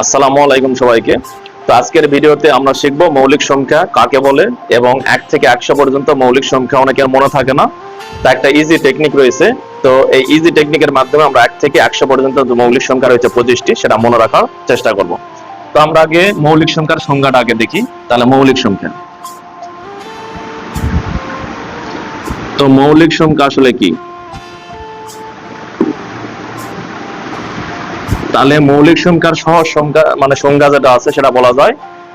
আসসালামু আলাইকুম সবাইকে। তো আজকের ভিডিওতে আমরা শিখব মৌলিক সংখ্যা কাকে বলে এবং 1 থেকে 100 পর্যন্ত মৌলিক সংখ্যা অনেকের মনে থাকে না, তা একটা ইজি টেকনিক রয়েছে। তো এই ইজি টেকনিকের মাধ্যমে আমরা 1 থেকে 100 পর্যন্ত যে মৌলিক সংখ্যা রয়েছে 25টি, সেটা মনে রাখার চেষ্টা করব। তো আমরা আগে মৌলিক সংখ্যার সংজ্ঞাটা আগে দেখি। তাহলে মৌলিক সংখ্যা, তো মৌলিক সংখ্যা আসলে কি? তাহলে মৌলিক সংখ্যার সহজ সংখ্যা মানে সংজ্ঞা যেটা আছে সেটা বলা যায়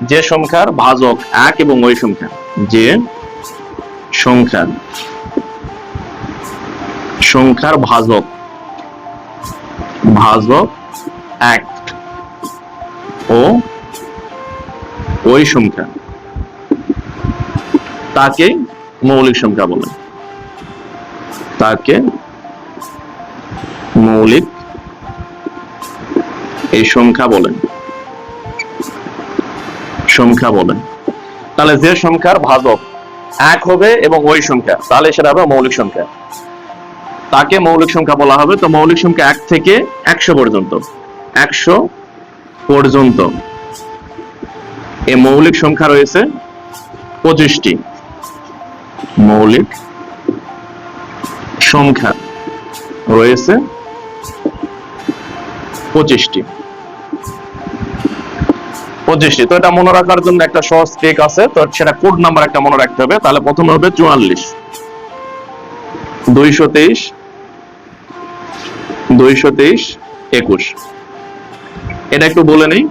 যে সংখ্যার ভাজক এক এবং ওই সংখ্যা, যে সংখ্যার ভাজক এক ও ওই সংখ্যা, তাকে মৌলিক সংখ্যা বলে। তাকে মৌলিক এই সংখ্যা বলেন। তাহলে যে সংখ্যার ভাজক এক হবে এবং ওই সংখ্যা, তাহলে সেটা হবে মৌলিক সংখ্যা, তাকে মৌলিক সংখ্যা বলা হবে। তো মৌলিক সংখ্যা 1 থেকে 100 পর্যন্ত, 100 পর্যন্ত এই মৌলিক সংখ্যা রয়েছে 25টি। মৌলিক সংখ্যা রয়েছে 25টি। তো এটা মনে রাখার জন্য একটা সহজ ট্রিক আছে, তো সেটা কোড নাম্বার একটা মনে রাখতে হবে। তাহলে প্রথমে হবে 44, 223, 21। এটা একটু বলে নেই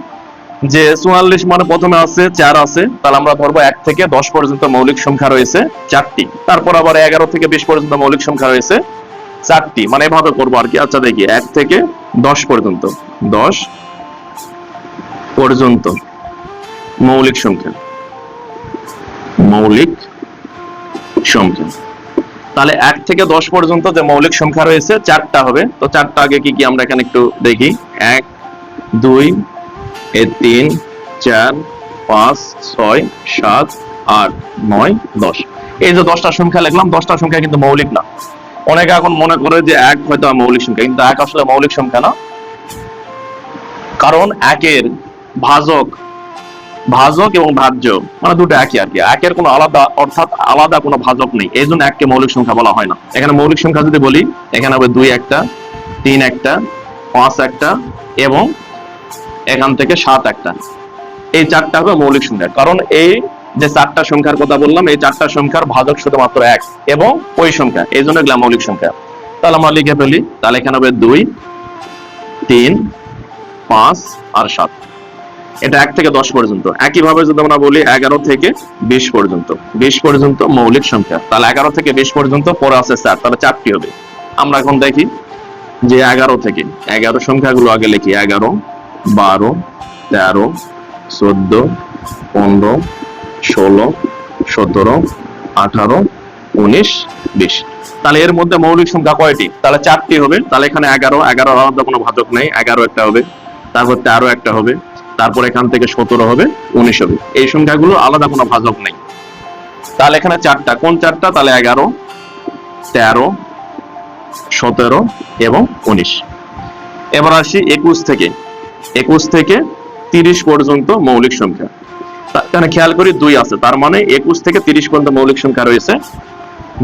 যে 44 মানে প্রথমে আছে 4 আছে, তাহলে আমরা ধরবো 1 থেকে 10 পর্যন্ত মৌলিক সংখ্যা রয়েছে 4টি। তারপর আবার 11 থেকে 20 পর্যন্ত মৌলিক সংখ্যা রয়েছে 4টি, মানে এভাবে করবো আর কি। আচ্ছা দেখি, 1 থেকে 10 পর্যন্ত, 10 পর্যন্ত মৌলিক সংখ্যা। তাহলে 1 থেকে 10 পর্যন্ত যে মৌলিক সংখ্যা রয়েছে 4টা হবে। তো 4টা আগে কি কি আমরা এখানে একটু দেখি। 1, 2, 3, 4, 5, 6, 7, 8, 9, 10। এই যে 10টা সংখ্যা লিখলাম, 10টা সংখ্যা কিন্তু মৌলিক না। অনেকে এখন মনে করে যে 1 হয়তো মৌলিক সংখ্যা, কিন্তু 1 আসলে মৌলিক সংখ্যা না। কারণ 1-এর ভাজক এবং ভাজ্য মানে দুটো একই আর কি। 1-এর কোনো আলাদা, অর্থাৎ আলাদা কোনো ভাজক নেই, এই জন্য 1কে মৌলিক সংখ্যা বলা হয় না। এখানে মৌলিক সংখ্যা যদি বলি, এখানে হবে 2 একটা, 3 একটা, 5 একটা এবং এখান থেকে 7 একটা। এই 4টা হবে মৌলিক সংখ্যা। কারণ এই যে 4টা সংখ্যার কথা বললাম, এই 4টা সংখ্যার ভাজক শুধুমাত্র 1 এবং ওই সংখ্যা, এই জন্য এগুলা মৌলিক সংখ্যা। তাহলে আমরা লিখে ফেলি। তাহলে এখানে হবে 2, 3, 5 আর 7। এটা 1 থেকে 10 পর্যন্ত। একইভাবে যদি আমরা বলি 11 থেকে 20 পর্যন্ত, 20 পর্যন্ত মৌলিক সংখ্যা। তাহলে 11 থেকে 20 পর্যন্ত পরে আছে 4, তাহলে 4টি হবে। আমরা এখন দেখি যে 11 থেকে 11 সংখ্যাগুলো আগে লিখি। 11, 12, 13, 14, 15, 16, 17, 18, 19, 20। তাহলে এর মধ্যে মৌলিক সংখ্যা কয়টি? তাহলে 4টি হবে। তাহলে এখানে 11 আলাদা কোনো ভাজক নেই, 11 একটা হবে, তারপর 13 একটা হবে, তারপর এখান থেকে 17 হবে, 19 হবে। এই সংখ্যাগুলো আলাদা কোনো ভাজক নেই। তাহলে এখানে 4টা, কোন 4টা? তাহলে 11, 13, 17 এবং 19। এবার আসি 21 থেকে 30 পর্যন্ত মৌলিক সংখ্যা। এখানে খেয়াল করি 2 আছে, তার মানে 21 থেকে 30 পর্যন্ত মৌলিক সংখ্যা রয়েছে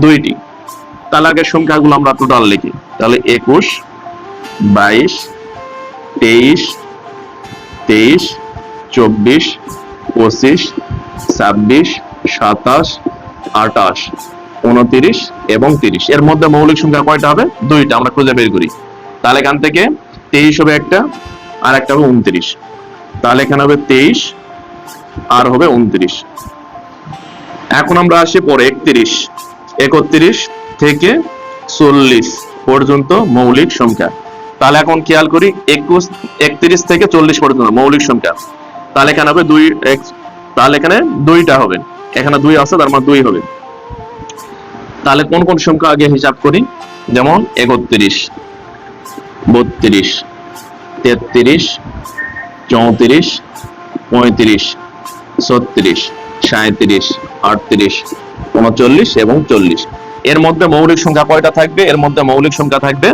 2টি। তাহলে আগে সংখ্যাগুলো আমরা টোটাল লিখি। তাহলে 21, 22, 23, 24, 25, 26, 27, 28, 29 এবং 30। এর মধ্যে মৌলিক সংখ্যা কয়টা হবে? 2টা। আমরা খুঁজে বের করি। তাহলে এখান থেকে 23 হবে একটা, আর একটা হবে 29। তাহলে এখানে হবে 23 আর হবে 29। এখন আমরা আসি পরে 31 থেকে 40 পর্যন্ত মৌলিক সংখ্যা। তাহলে এখন খেয়াল করি 31 থেকে 40 পর্যন্ত মৌলিক সংখ্যা। তাহলে এখানে হবে 2, তাহলে এখানে 2টা হবে। এখানে 2 আছে, তার মানে 2 হবে। তাহলে কোন কোন সংখ্যা আগে হিসাব করি? যেমন 31, 32, 33, 34, 35, 36, 37, 38, 39 এবং 40। এর মধ্যে মৌলিক সংখ্যা কয়টা থাকবে? এর মধ্যে মৌলিক সংখ্যা থাকবে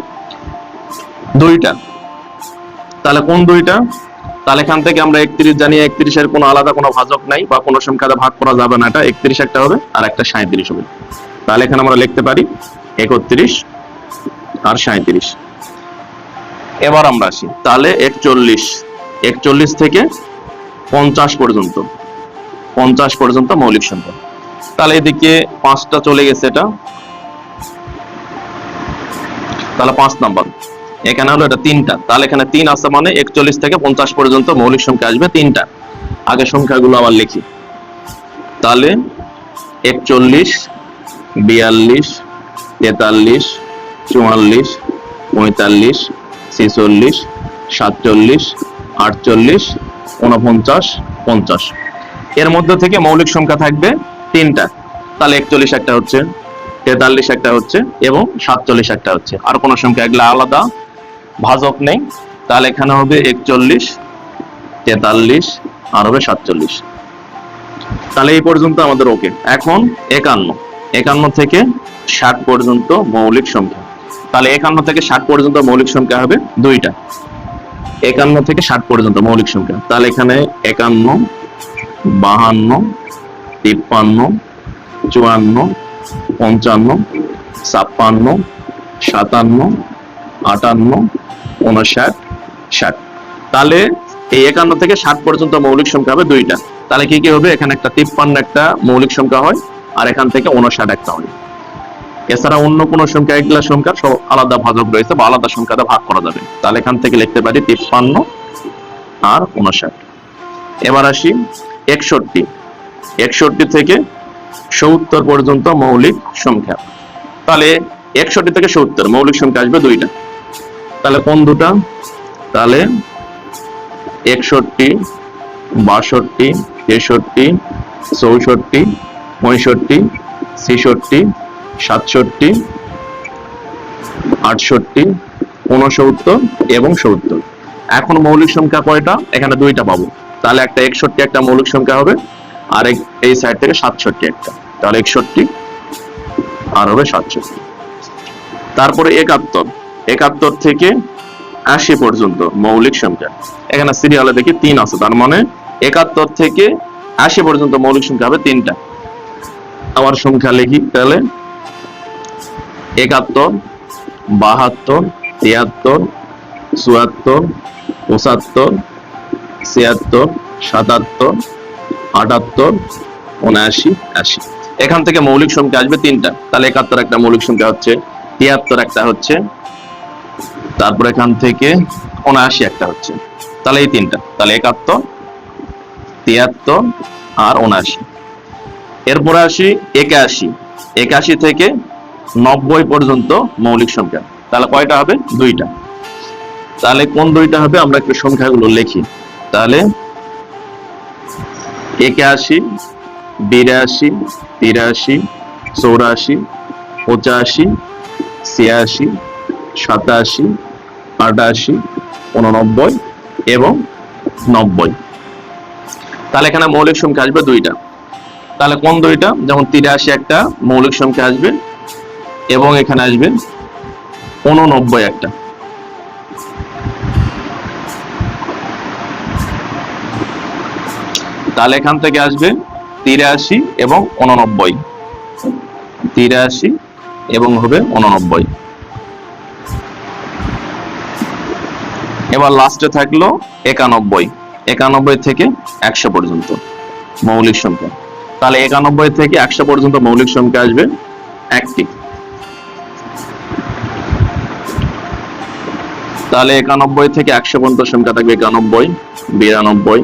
2টা। তাহলে কোন 2টা? তাহলে এখান থেকে আমরা 31 জানি, 31-এর কোনো আলাদা কোনো ভাজক নাই বা কোনো সংখ্যাতে ভাগ করা যাবে না, এটা 31 একটা হবে আর একটা 37 হবে। তাহলে এখানে আমরা লিখতে পারি 31 আর 37। এবার আমরা আসি, তাহলে 41 থেকে 50 পর্যন্ত, 50 পর্যন্ত মৌলিক সংখ্যা। তাহলে এদিকে 5টা চলে গেছে, এটা তাহলে 5 নাম্বার। এখানে হলো এটা 3টা, তাহলে এখানে 3 আছে, মানে 41 থেকে 50 পর্যন্ত মৌলিক সংখ্যা আসবে 3টা। আগে সংখ্যাগুলো আবার লিখি, তাহলে 41, 42, 43, 44, 45, 46, 47, 48, 49, 50। এর মধ্যে থেকে মৌলিক সংখ্যা থাকবে 3টা। তাহলে 41 একটা হচ্ছে, 43 একটা হচ্ছে এবং 47 একটা হচ্ছে। আর কোন সংখ্যা এগুলা আলাদা ভাজক নেই। তাহলে এখানে হবে 41, 43 আর হবে 47। তাহলে এই পর্যন্ত আমাদের ওকে। এখন 51 থেকে 60 পর্যন্ত মৌলিক সংখ্যা। তাহলে 51 থেকে 60 পর্যন্ত মৌলিক সংখ্যা হবে 2টা। 51 থেকে 60 পর্যন্ত মৌলিক সংখ্যা, তাহলে এখানে 51, 52, 53, 54, 55, 56, 57, 58, 59, 60। তাহলে এই 51 থেকে 60 পর্যন্ত মৌলিক সংখ্যা হবে 2টা। তাহলে কি কি হবে, এখানে একটা 53 একটা মৌলিক সংখ্যা হয় আর এখান থেকে 59 একটা হয়। এছাড়া অন্য কোন সংখ্যা, এগুলা সংখ্যার সব আলাদা ভাজক রয়েছে বা আলাদা সংখ্যাতে ভাগ করা যাবে। তাহলে এখান থেকে লিখতে পারি 53 আর 59। এবার আসি 61 থেকে 70 পর্যন্ত মৌলিক সংখ্যা। তাহলে 61 থেকে 70 মৌলিক সংখ্যা আসবে 2টা। তাহলে কোন দুটা, তাহলে 61, 62, 63, 64, 65, 66, 67, 68, 69 এবং 70। এখন মৌলিক সংখ্যা কয়টা, এখানে 2টা পাবো। তাহলে একটা 61 একটা মৌলিক সংখ্যা হবে আর এই সাইড থেকে 67 একটা। তাহলে 61 আর হবে 67। তারপরে 71 থেকে 80 পর্যন্ত মৌলিক সংখ্যা। এখানে সিরিয়ালে দেখি 3 আছে, তার মানে 71 থেকে 80 পর্যন্ত মৌলিক সংখ্যা হবে 3টা। আমার সংখ্যা লিখি, তাহলে 71, 72, 73, 74, 75, 76, 77, 78, 79, 80। এখান থেকে মৌলিক সংখ্যা আসবে 3টা। তাহলে 71 একটা মৌলিক সংখ্যা হচ্ছে, 73 একটা হচ্ছে, তারপর এখান থেকে 79 একটা হচ্ছে। তাহলে এই 3টা, তাহলে 71, 73 আর 79। এরপরে আসি 81 থেকে 90 পর্যন্ত মৌলিক সংখ্যা। তাহলে কয়টা হবে, 2টা। তাহলে কোন 2টা হবে, আমরা একটু সংখ্যাগুলো লিখি। তাহলে 81, 82, 83, 84, 85, 86, 87, 88, 89 এবং 90। তাহলে এখানে মৌলিক সংখ্যা আসবে 2টা। তাহলে কোন 2টা, যেমন 83 একটা মৌলিক সংখ্যা আসবে এবং এখানে আসবে 89 একটা। তাহলে এখান থেকে আসবে 83 এবং 89, 83 এবং হবে 89। এবার লাস্টে থাকলো 91 থেকে 100 পর্যন্ত মৌলিক সংখ্যা। তাহলে 91 থেকে 100 পর্যন্ত মৌলিক সংখ্যা আসবে 1টি। তাহলে 91 থেকে 100 পর্যন্ত সংখ্যা থাকবে 91, 92,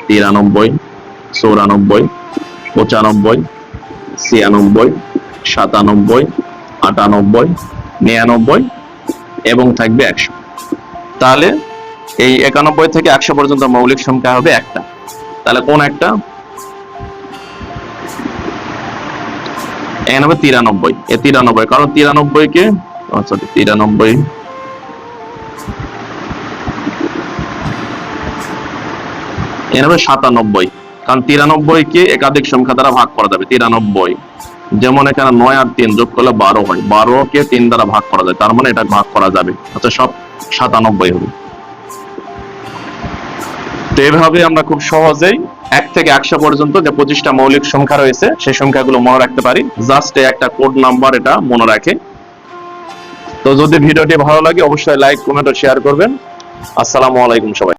93, 94, 95, 96, 97, 98, 99 এবং থাকবে 100। তাহলে এই 91 থেকে 100 পর্যন্ত মৌলিক সংখ্যা হবে একটা। তাহলে কোন একটা, এখানে হবে 93। এই 93, কারণ 93 কে 93, এখানে হবে 97, কারণ 93 কে একাধিক সংখ্যা দ্বারা ভাগ করা যাবে। 93, যেমন এখানে 9 আর 3 যোগ করলে 12 হয়, 12 কে 3 দ্বারা ভাগ করা যায়, তার মানে এটা ভাগ করা যাবে, অর্থাৎ সব 97 হবে। তো এভাবে আমরা খুব সহজেই 1 থেকে 100 পর্যন্ত যে 25টা মৌলিক সংখ্যা রয়েছে সেই সংখ্যাগুলো মনে রাখতে পারি। জাস্ট একটা কোড নাম্বার এটা মনে রাখে। তো যদি ভিডিওটি ভালো লাগে অবশ্যই লাইক, কমেন্ট ও শেয়ার করবেন। আসসালামু আলাইকুম সবাই।